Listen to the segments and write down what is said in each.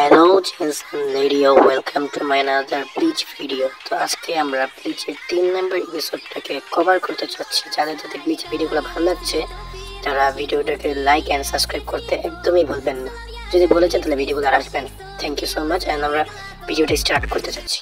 Hello gents and lady, welcome to my another bleach video. তো আজকে আমরা ব্লিচের 3 নম্বর এপিসোডটাকে cover করতে চাচ্ছি। যাদের যাদের ব্লিচ ভিডিওগুলো ভালো লাগছে তারা ভিডিওটাকে লাইক অ্যান্ড সাবস্ক্রাইব করতে একদমই ভুলবেন না। যদি বলেছেন তাহলে ভিডিওগুলো আর আসবেন। Thank you so much. And আমরা ভিডিওটা স্টার্ট করতে চাচ্ছি।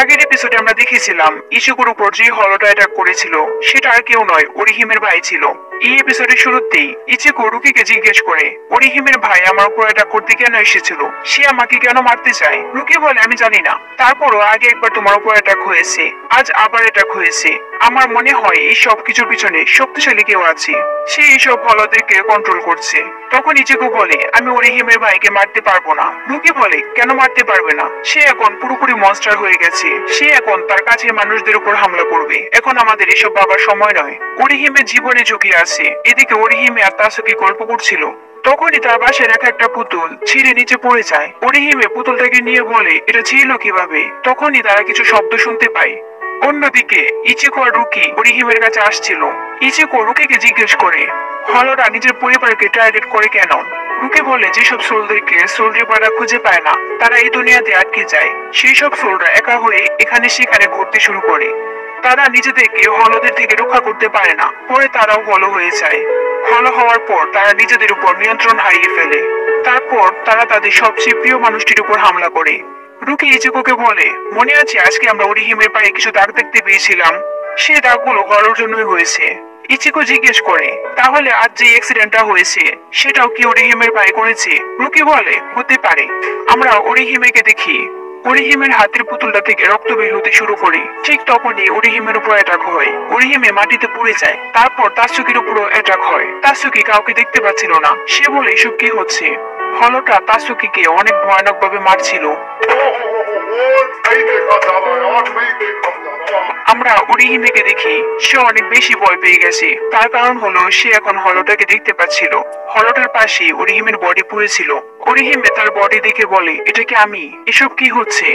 আগের এপিসোডে আমরা দেখেছিলাম ইচিকোর উপর যে হলোটা অ্যাটাক করেছিল সেটা আর কেউ নয়, ওরিহিমের ভাই ছিল। এই এপিসোডের শুরুতেই ইচিকো রুকিকে জিজ্ঞেস করে, ওরিহিমের ভাই আমার উপর অ্যাটাক করতে কেন এসেছিল, সে আমাকে কেন মারতে চায়? রুকি বলে, আমি জানি না, তারপরও আগে একবার তোমার উপর অ্যাটাক হয়েছে, আজ আবার অ্যাটাক হয়েছে। আমার মনে হয় এই সব কিছুর পিছনে শক্তিশালী কেউ আছে, সে এইসব হলদেরকে কন্ট্রোল করছে। তখন ইচিকো বলে, আমি ওরিহিমের ভাইকে মারতে পারবো না। রুকি বলে, কেন মারতে পারবে না? সে এখন পুরোপুরি মনস্টার হয়ে গেছে, সে এখন তার কাছের মানুষদের উপর হামলা করবে। এখন আমাদের এসব ভাবার সময় নয়, ওরিহিমের জীবনে ঝুঁকি আছে। এদিকে ওরিহিমে আর তাসুকি গল্প করছিল, তখনই তার বাসায় রাখা একটা পুতুল ছিঁড়ে নিচে পড়ে যায়। ওরিহিমে পুতুলটাকে নিয়ে বলে, এটা ছিল কিভাবে? তখনই তারা কিছু শব্দ শুনতে পায়। অন্যদিকে ইচিকো আর রুকি ওরিহিমের কাছে আসছিল। ইচিকো রুকিকে জিজ্ঞেস করে, হলরা নিজের পরিবারকে টার্গেট করে কেন? রুকি বলে, যেসব সোলদেরকে সোল রিপাররা খুঁজে পায় না তারা এই দুনিয়াতে আটকে যায়। সেই সব সোলরা একা হয়ে এখানে সেখানে ঘুরতে শুরু করে। তারা নিজেদেরকে হলদের থেকে রক্ষা করতে পারে না, পরে তারাও হলো হয়ে যায়। হলো হওয়ার পর তারা নিজেদের উপর নিয়ন্ত্রণ হারিয়ে ফেলে। তারপর তারা তাদের সবচেয়ে প্রিয় মানুষটির উপর হামলা করে। রুকি ইচিকোকে বলে, মনে আছে আজকে আমরা ওরিহিমের পায়ে কিছু দাগ দেখতে পেয়েছিলাম? সে দাগগুলো হলোর জন্যই হয়েছে। ইচিকো জিজ্ঞেস করে, তাহলে আজ যে অ্যাক্সিডেন্টটা হয়েছে সেটাও কি ওরিহিমের পায়ে করেছে? রুকি বলে, হতে পারে। আমরা ওরিহিমেকে দেখি ওরিহিমের হাতের পুতুলটা থেকে রক্ত বের হতে শুরু করে। ঠিক তখনই ওরিহিমের উপর অ্যাটাক হয়। ওরিহিমে মাটিতে পড়ে যায়। তারপর তাসুকির উপরও অ্যাটাক হয়। তাসুকি কাউকে দেখতে পাচ্ছিল না। সে বলে, এসব কি হচ্ছে? হলোটা তাসুকিকে অনেক ভয়ানক ভাবে মারছিল। আমরা ওরিহিমেকে দেখি সে অনেক বেশি ভয় পেয়ে গেছে। তার কারণ হলো সে এখন হলোটাকে দেখতে পাচ্ছিল। হলোটার পাশে ওরিহিমের বডি পড়েছিল। ওরিহিমে তার বডি দেখে বলে, এটা কি আমি? এসব কি হচ্ছে?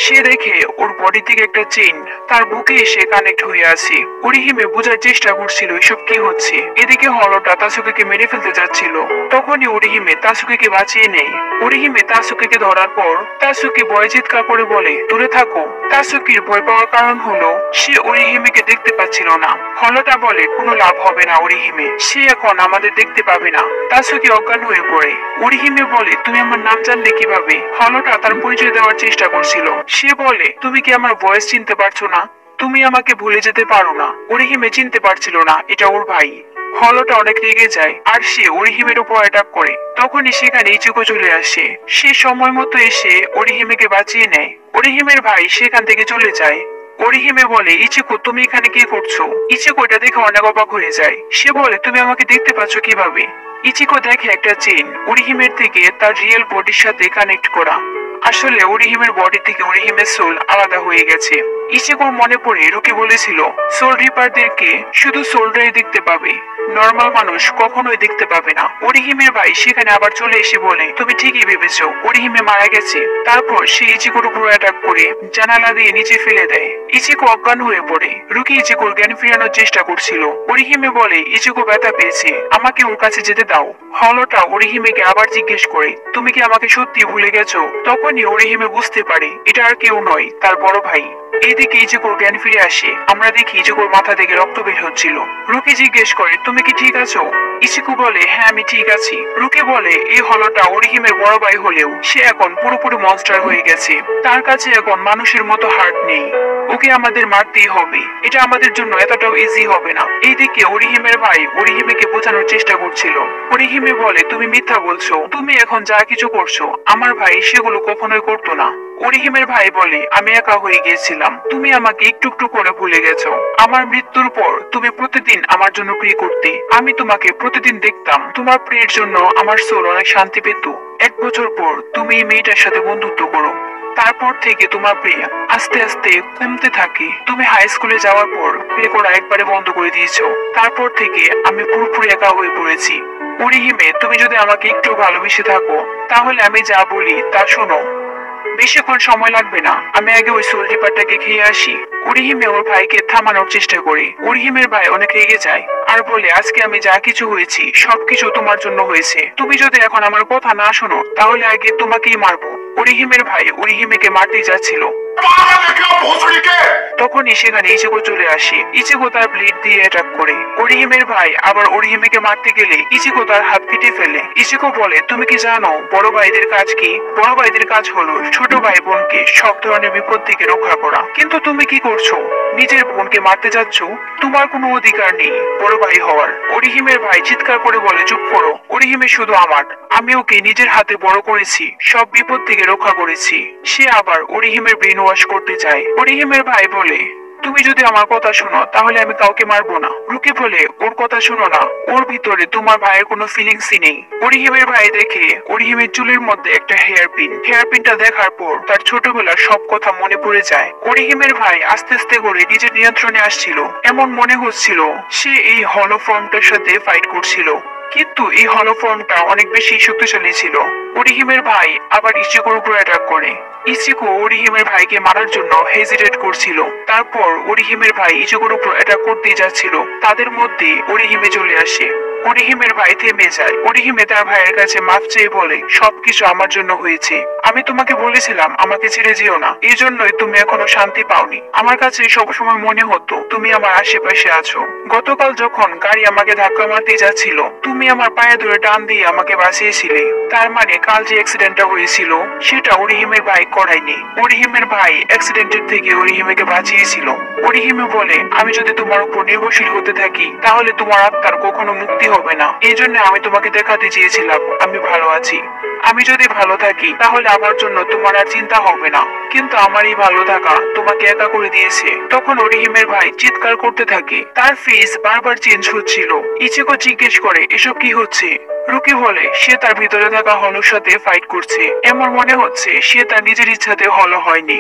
সে দেখে ওর বডি থেকে একটা চেইন তার বুকে এসে কানেক্ট হয়ে আছে। ওরিহিমে বোঝার চেষ্টা করছিল এসব কি হচ্ছে। এদিকে হলোটা তাসুকিকে মেরে ফেলতে যাচ্ছিল। তখনই ওরিহিমে তাসুকিকে বাঁচিয়ে নেয়। ওরিহিমে তাসুকিকে ধরার পর তাসুকি ভয়ে চিৎকার করে বলে, দূরে থাকো। তাসুকির ভয় পাওয়ার কারণ হলো সে ওরিহিমেকে দেখতে পাচ্ছিল না। হলোটা বলে, কোনো লাভ হবে না ওরিহিমে, সে এখন আমাদের দেখতে পাবে না। তাসুকি অজ্ঞান হয়ে পড়ে। ওরিহিমে বলে, তুমি আমার নাম জানলে কিভাবে? হলোটা তার পরিচয় দেওয়ার চেষ্টা করছিল। সে বলে, তুমি কি আমার ভয়েস চিনতে পারছো না? তুমি আমাকে ভুলে যেতে পারো না। ওরিহিমে চিনতে পারছিল না এটা ওর ভাই। হলোটা অনেক রেগে যায় আর সে ওরিহিমের উপর অ্যাটাক করে। তখনই সেখানে ইচিকো চলে আসে। সে সময় মতো এসে ওরিহিমেকে বাঁচিয়ে নেয়। ওরিহিমের ভাই সেখান থেকে চলে যায়। ওরিহিমে বলে, ইচিকো তুমি এখানে কি করছো? ইচিকো এটা দেখে অনেক অবাক হয়ে যায়। সে বলে, তুমি আমাকে দেখতে পাচ্ছ কিভাবে? ইচিকো দেখে একটা চেইন ওরিহিমের থেকে তার রিয়েল বডির সাথে কানেক্ট করা। আসলে ওরিহিমের বডি থেকে ওরিহিমের সোল আলাদা হয়ে গেছে। ইচিকোর মনে পড়ে রুকি বলেছিল, সোল রিপারদেরকে শুধু সোলরাই দেখতে পাবে, নর্মাল মানুষ কখনোই দেখতে পাবে না। ওরিহিমের ভাই সেখানে আবার চলে এসে বলে, তুমি ঠিকই ভেবেছো, ওরিহিমে মারা গেছে। তারপর সে ইচিকোর উপর অ্যাটাক করে জানালা দিয়ে নিচে ফেলে দেয়। ইচিকো অজ্ঞান হয়ে পড়ে। রুকি ইচিকোর জ্ঞান ফেরানোর চেষ্টা করছিল। ওরিহিমে বলে, ইচিকো ব্যথা পেয়েছে, আমাকে ওর কাছে যেতে দাও। হলোটা ওরিহিমেকে আবার জিজ্ঞেস করে, তুমি কি আমাকে সত্যি ভুলে গেছো? তখনই ওরিহিমে বুঝতে পারে এটা আর কেউ নয়, তার বড় ভাই। এইদিকে ইচিকোর জ্ঞান ফিরে আসে। আমরা দেখি ইচিকোর মাথা থেকে রক্ত বের হচ্ছিল। রুকি জিজ্ঞেস করে, তুমি কি ঠিক আছো? ইচিকো বলে, হ্যাঁ আমি ঠিক আছি। রুকি বলে, এই হলোটা ওরিহিমের বড় ভাই হলেও সে এখন পুরোপুরি মনস্টার হয়ে গেছে। তার কাছে এখন মানুষের মতো হার্ট নেই। ওকে আমাদের মারতেই হবে, এটা আমাদের জন্য এতটাও ইজি হবে না। এইদিকে ওরিহিমের ভাই ওরিহিমেকে বোঝানোর চেষ্টা করছিল। ওরিহিমে বলে, তুমি মিথ্যা বলছো, তুমি এখন যা কিছু করছো আমার ভাই সেগুলো কখনোই করতো না। ওরিহিমের ভাই বলে, আমি একা হয়ে গিয়েছিলাম, তুমি আমাকে একটু একটু করে ভুলে গেছো। আমার মৃত্যুর পর তুমি প্রতিদিন আমার জন্য প্রে করতে, আমি তোমাকে প্রতিদিন দেখতাম, তোমার প্রের জন্য আমার সোল অনেক শান্তি পেত। 1 বছর পর তুমি এই মেয়েটার সাথে বন্ধুত্ব করো, তারপর থেকে তোমার প্রে আস্তে আস্তে কমতে থাকে। তুমি হাই স্কুলে যাওয়ার পর প্রে করা একবারে বন্ধ করে দিয়েছো। তারপর থেকে আমি পুরোপুরি একা হয়ে পড়েছি। ওরিহিমে, তুমি যদি আমাকে একটু ভালোবেসে থাকো তাহলে আমি যা বলি তা শোনো। বেশিক্ষণ সময় লাগবে না, আমি আগে ওই সোল রিপারটাকে খেয়ে আসি। ওরিহিমে ওর ভাইকে থামানোর চেষ্টা করে। ওরিহিমের ভাই অনেক রেগে যায় আর বলে আজকে আমি যা কিছু হয়েছি সবকিছু তোমার জন্য হয়েছে। তুমি যদি এখন আমার কথা না শোনো তাহলে আগে তোমাকেই মারবো। ওরিহিমের ভাই ওরিহিমেকে মারতে যাচ্ছিল, তখনই সেখানে ইচিগো চলে আসে। ইচিগো তার ব্লেড দিয়ে অ্যাটাক করে। ওরিহিমের ভাই আবার ওরিহিমেকে মারতে গেলে ইচিগো তার হাত কেটে ফেলে। ইচিগো বলে, তুমি কি জানো বড় ভাইদের কাজ কি? বড় ভাইদের কাজ হলো ছোট ভাই বোনকে সব ধরনের বিপদ থেকে রক্ষা করা। কিন্তু তুমি কি করছো? নিজের বোনকে মারতে যাচ্ছ? তোমার কোনো অধিকার নেই বড় ভাই হওয়ার। ওরিহিমের ভাই চিৎকার করে বলে, চুপ করো, ওরিহিমে শুধু আমার, আমি ওকে নিজের হাতে বড় করেছি, সব বিপদ থেকে রক্ষা করেছি। সে আবার ওরিহিমের ব্রেন ওয়াশ করতে চায়। ওরিহিমের ভাই বলে, তুমি যদি আমার কথা শোনো তাহলে আমি কাউকে মারবো না। রুকি বলে, ওর কথা শোনো না, ওর ভিতরে তোমার ভাইয়ের কোনো ফিলিংসই নেই। ওরিহিমের ভাই দেখে ওরিহিমের চুলের মধ্যে একটা হেয়ার পিন। হেয়ার পিনটা দেখার পর তার ছোটবেলার সব কথা মনে পড়ে যায়। ওরিহিমের ভাই আস্তে আস্তে করে নিজের নিয়ন্ত্রণে আসছিল। এমন মনে হচ্ছিল সে এই হলো ফর্মটার সাথে ফাইট করছিল, কিন্তু এই হলো ফর্মটা অনেক বেশি শক্তিশালী ছিল। ওরিহিমের ভাই আবার ইচিগোর উপর অ্যাটাক করে। ইচিগো ওরিহিমের ভাইকে মারার জন্য হেজিটেট করছিল। তারপর ওরিহিমের ভাই ইচিগোর উপর অ্যাটাক করতে যাচ্ছিল, তাদের মধ্যে ওরিহিমে চলে আসে। ওরিহিমের ভাই থেমে যায়। ওরিহিমে তার ভাইয়ের কাছে মাফ চেয়ে বলে, সবকিছু আমার জন্য হয়েছে, আমি তোমাকে বলেছিলাম আমাকে ছেড়ে যেও না, এই জন্যই তুমি এখনো শান্তি পাওনি। আমার কাছে সবসময় মনে হতো তুমি আমার আশেপাশে আছো। গতকাল যখন গাড়ি আমাকে ধাক্কা মারতে যাচ্ছিল তুমি আমার পায়ে ধরে টান দিয়ে আমাকে বাঁচিয়েছিলে। তার মানে কাল যে অ্যাক্সিডেন্টটা হয়েছিল সেটা ওরিহিমের ভাই করায়নি। ওরিহিমের ভাই অ্যাক্সিডেন্টের থেকে ওরিহিমেকে বাঁচিয়েছিল। ওরিহিমে বলে, আমি যদি তোমার উপর নির্ভরশীল হতে থাকি তাহলে তোমার আত্মার কখনো মুক্তি হবে না। এই জন্য আমি তোমাকে দেখাতে চেয়েছিলাম আমি ভালো আছি। আমি যদি ভালো থাকি তাহলে আমার জন্য তোমার আর চিন্তা হবে না, কিন্তু আমার এই ভালো থাকা তোমাকে একা করে দিয়েছে। তখন ওরিহিমের ভাই চিৎকার করতে থাকে, তার ফেস বারবার চেঞ্জ হচ্ছিল। ইচিগো জিজ্ঞেস করে, এসব কি হচ্ছে? রুকি বলে, সে তার ভিতরে থাকা হলোর সাথে ফাইট করছে। এমন মনে হচ্ছে সে তার নিজের ইচ্ছাতে হলো হয়নি,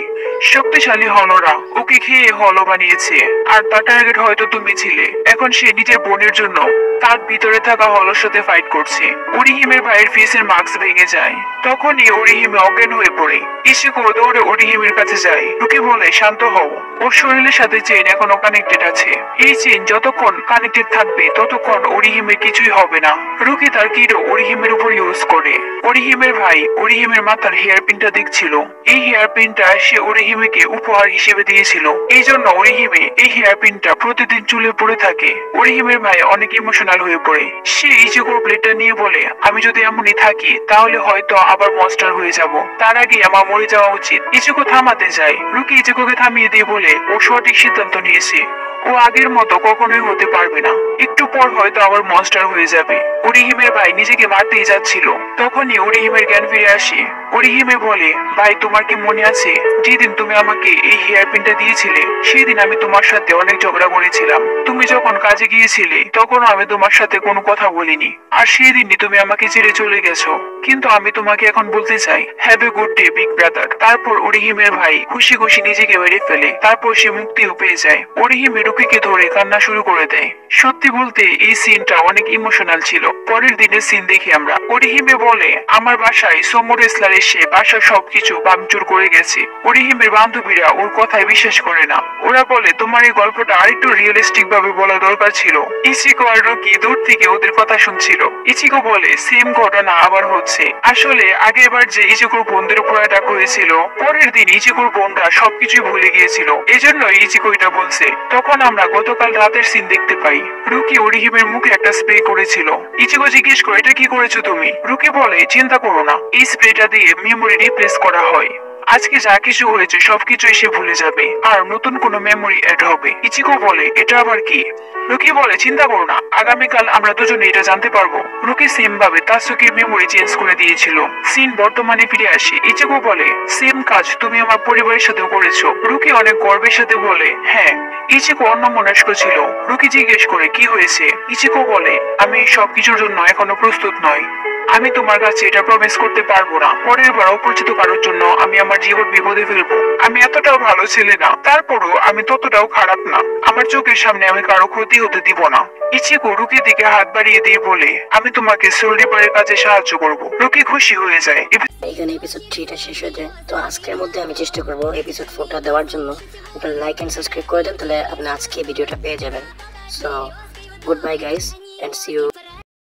শক্তিশালী হলোরা ওকে খেয়ে হলো বানিয়েছে। আর তার টার্গেট হয়তো তুমি ছিলে। এখন সে নিজের বোনের জন্য তার ভিতরে থাকা হলোর সাথে ফাইট করছে। ওরিহিমের ভাইয়ের ফেসের মাস্ক ভেঙে যায়। তখনই ওরিহিমে অজ্ঞান হয়ে পড়ে। ইচিগো দৌড়ে ওরিহিমের কাছে যায়। রুকি বলে, শান্ত হও, ওর শরীরের সাথে চেইন এখনো কানেক্টেড আছে। এই চেইন যতক্ষণ কানেক্টেড থাকবে ততক্ষণ ওরিহিমের কিছুই হবে না। রুকি তার কিডো ওরিহিমের উপর ইউজ করে। ওরিহিমের ভাই ওরিহিমের মাথার হেয়ার পিনটা দেখছিল। এই হেয়ার পিনটা সে ওরিহিমেকে উপহার হিসেবে দিয়েছিল। এই জন্য ওরিহিমে এই হেয়ার পিনটা প্রতিদিন চুলে পড়ে থাকে। ওরিহিমের ভাই অনেক ইমোশনাল হয়ে পড়ে। সে ইচিগোর ব্লেডটা নিয়ে বলে, আমি যদি এমনই থাকি তাহলে হয়তো আবার মনস্টার হয়ে যাব, তার আগে আমার মরে যাওয়া উচিত। ইচিগো থামাতে যায়। রুকি ইচিগোকে থামিয়ে দিয়ে বলে, ও সঠিক সিদ্ধান্ত নিয়েছে, ও আগের মতো কখনোই হতে পারবে না, একটু পর হয়তো আবার মনস্টার হয়ে যাবে। ওরিহিমের ভাই নিজেকে মারতেই যাচ্ছিল। তখনই ওরিহিমের জ্ঞান ফিরে আসে। ওরিহিমে বলে, ভাই তোমার কি মনে আছে যেদিন তুমি আমাকে এই হেয়ার পিনটা দিয়েছিলে সেই দিন আমি তোমার সাথে অনেক ঝগড়া করেছিলাম। তুমি যখন কাজে গিয়েছিলে তখন আমি তোমার সাথে কোনো কথা বলিনি, আর সেই দিনই তুমি আমাকে ছেড়ে চলে গেছো। কিন্তু আমি তোমাকে এখন বলতে চাই, have a good day big brother. তারপর ওরিহিমের ভাই খুশি খুশি নিজেকে মেরে ফেলে। তারপর সে মুক্তিও পেয়ে যায়। ওরিহিমে রুকিকে ধরে কান্না শুরু করে দেয়। সত্যি বলতে এই সিনটা অনেক ইমোশনাল ছিল। পরের দিনের সিন দেখি আমরা। ওরিহিমে বলে, আমার বাসায় সোমো রেসলার এসে বাসার সবকিছু ভাঙচুর করে গেছে। ওরিহিমের বান্ধবীরা ওর কথায় বিশ্বাস করে না। ওরা বলে, তোমার এই গল্পটা আরেকটু রিয়েলিস্টিক ভাবে বলা দরকার ছিল। ইচিগো আর রুকি দূর থেকে ওদের কথা শুনছিল। ইচিগো বলে, সেম ঘটনা আবার হচ্ছে। আসলে আগের বার যে ইচিগোর বোনদের উপর অ্যাটাক হয়েছিল পরের দিন ইচিগোর বোনরা সবকিছু ভুলে গিয়েছিল, এজন্য ইচিগো এটা বলছে। তখন আমরা গতকাল রাতের সিন দেখতে পাই। রুকি ওরিহিমের মুখে একটা স্প্রে করেছিল। ইচিগো জিজ্ঞেস করে, এটা কি করেছো তুমি? রুকি বলে, চিন্তা করো না, এই স্প্রেটা দিয়ে মেমোরি রিপ্লেস করা হয়। আজকে যা কিছু হয়েছে সবকিছু এসে ভুলে যাবে আর নতুন কোনো মেমোরি অ্যাড হবে। ইচিগো বলে, এটা আবার কি? রুকি বলে, চিন্তা করো না, আগামীকাল আমরা দুজনে এটা জানতে পারবো। রুকি সেম ভাবে তাসুকির মেমোরি চেঞ্জ করে দিয়েছিল। সিন বর্তমানে ফিরে আসে। ইচিগো বলে, সেম কাজ তুমি আমার পরিবারের সাথেও করেছো। রুকি অনেক গর্বের সাথে বলে, হ্যাঁ। ইচিগো অন্যমনস্ক ছিল। রুকি জিজ্ঞেস করে, কি হয়েছে? ইচিগো বলে, আমি সবকিছুর জন্য এখনো প্রস্তুত নই। আমি তোমার কাছে এটা প্রমিস করতে পারবো না। পরের বার অপরিচিত কারোর জন্য আমি আমার জীবন বিপদে ফেলবো। আমি এতটাও ভালো ছেলে না, তারপরও আমি ততটাও খারাপ না। আমার চোখের সামনে আমি কারো ক্ষতি হতে দিব না। ইচিগো রুকির দিকে হাত বাড়িয়ে দিয়ে বলে, আমি তোমাকে সোল রিপারের কাজে সাহায্য করব। রুকি খুশি হয়ে যায়। এখানে এপিসোড 3টা শেষ হয়ে যায়। তো আজকের মধ্যে আমি চেষ্টা করবো এপিসোড 4টা দেওয়ার জন্য। আপনারা লাইক এন্ড সাবস্ক্রাইব করে দেন, তাহলে আপনি আজকে ভিডিওটা পেয়ে যাবেন। So Goodbye guys and see you.